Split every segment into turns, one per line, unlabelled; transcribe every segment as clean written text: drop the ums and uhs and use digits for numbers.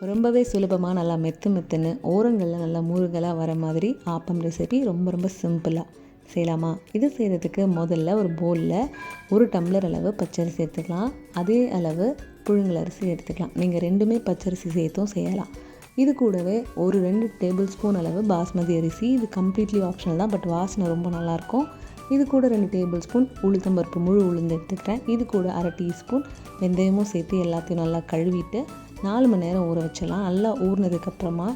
ரொம்பவே சுலபமாக நல்லா மெத்துன்னு ஓரங்களில் நல்லா முருகலாக வர மாதிரி ஆப்பம் ரெசிபி ரொம்ப சிம்பிளாக செய்யலாமா? இது செய்கிறதுக்கு முதல்ல ஒரு பவுலில் 1 டம்ளர் அளவு பச்சரிசி எடுத்துக்கலாம். அதே அளவு புழுங்கல் அரிசி எடுத்துக்கலாம். நீங்கள் ரெண்டுமே பச்சரிசி சேர்த்தும் செய்யலாம். இது கூடவே ஒரு 2 டேபிள் ஸ்பூன் அளவு பாஸ்மதி அரிசி. இது கம்ப்ளீட்லி ஆப்ஷனல் தான், பட் வாசனை ரொம்ப நல்லாயிருக்கும். இது கூட 2 டேபிள் ஸ்பூன் உளுத்தம்பருப்பு, முழு உளுந்து எடுத்துக்கிட்டேன். இது கூட அரை டீஸ்பூன் வெந்தயமும் சேர்த்து எல்லாத்தையும் நல்லா கழுவிட்டு 4 மணி நேரம் ஊற வச்சிடலாம். நல்லா ஊறினதுக்கப்புறமா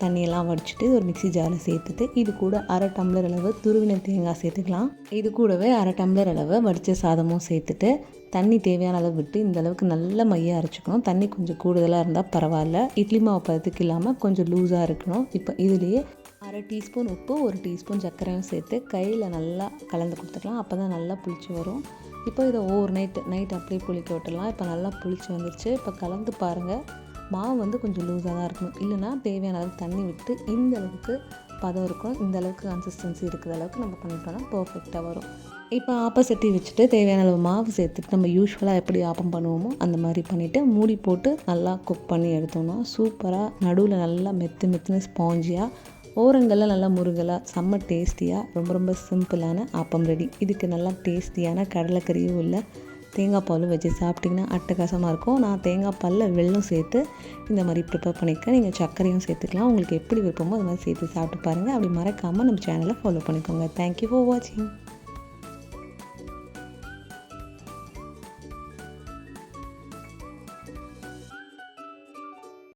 தண்ணியெல்லாம் வடிச்சிட்டு ஒரு மிக்ஸி ஜாரில் சேர்த்துட்டு இது கூட அரை டம்ளர் அளவு துருவின தேங்காய் சேர்த்துக்கலாம். இது கூடவே அரை டம்ளர் அளவு வடித்த சாதமும் சேர்த்துட்டு தண்ணி தேவையான அளவு விட்டு இந்த அளவுக்கு நல்ல மையாக அரைச்சிக்கணும். தண்ணி கொஞ்சம் கூடுதலாக இருந்தால் பரவாயில்ல. இட்லி மாவு பதத்துக்கு இல்லாமல் கொஞ்சம் லூஸாக இருக்கணும். இப்போ இதுலேயே அரை டீஸ்பூன் உப்பு, 1 டீஸ்பூன் சர்க்கரையும் சேர்த்து கையில் நல்லா கலந்து கொடுத்துக்கலாம். அப்போ தான் நல்லா புளிச்சு வரும். இப்போ இதை ஓவர் நைட் அப்படியே புளிக்க விட்டுடலாம். இப்போ நல்லா புளிச்சு வந்துருச்சு. இப்போ கலந்து பாருங்கள். மாவு கொஞ்சம் லூஸாக தான் இருக்கணும். இல்லைனா தேவையான அளவுக்கு தண்ணி விட்டு இந்த அளவுக்கு பதம் இருக்கும். இந்த அளவுக்கு கன்சிஸ்டன்சி இருக்கிற அளவுக்கு நம்ம பண்ணிட்டோம்னா பர்ஃபெக்டாக வரும். இப்போ ஆப்போசிட்டி வச்சுட்டு தேவையான அளவு மாவு சேர்த்துட்டு நம்ம யூஸ்வலாக எப்படி ஆப்பம் பண்ணுவோமோ அந்த மாதிரி பண்ணிவிட்டு மூடி போட்டு நல்லா குக் பண்ணி எடுத்தோம்னா சூப்பராக நடுவில் நல்லா மெத்துன்னு ஸ்பாஞ்சியாக ஓரங்களில் நல்லா முருகலாக செம்ம டேஸ்டியாக ரொம்ப சிம்பிளான ஆப்பம் ரெடி. இதுக்கு நல்லா டேஸ்டியான கடலைக்கறியும் இல்லை தேங்காய் பாலும் வச்சு சாப்பிட்டிங்கன்னா அட்டகாசமாக இருக்கும். நான் தேங்காய் பாலில் வெல்லம் சேர்த்து இந்த மாதிரி ப்ரிப்பேர் பண்ணியிருக்கேன். நீங்கள் சர்க்கரையும் சேர்த்துக்கலாம். உங்களுக்கு எப்படி விருப்பமோ அது மாதிரி சேர்த்து சாப்பிட்டு பாருங்கள். அப்படி மறக்காமல் நம்ம சேனலை ஃபாலோ பண்ணிக்கோங்க. தேங்க்யூ ஃபார் வாட்சிங்.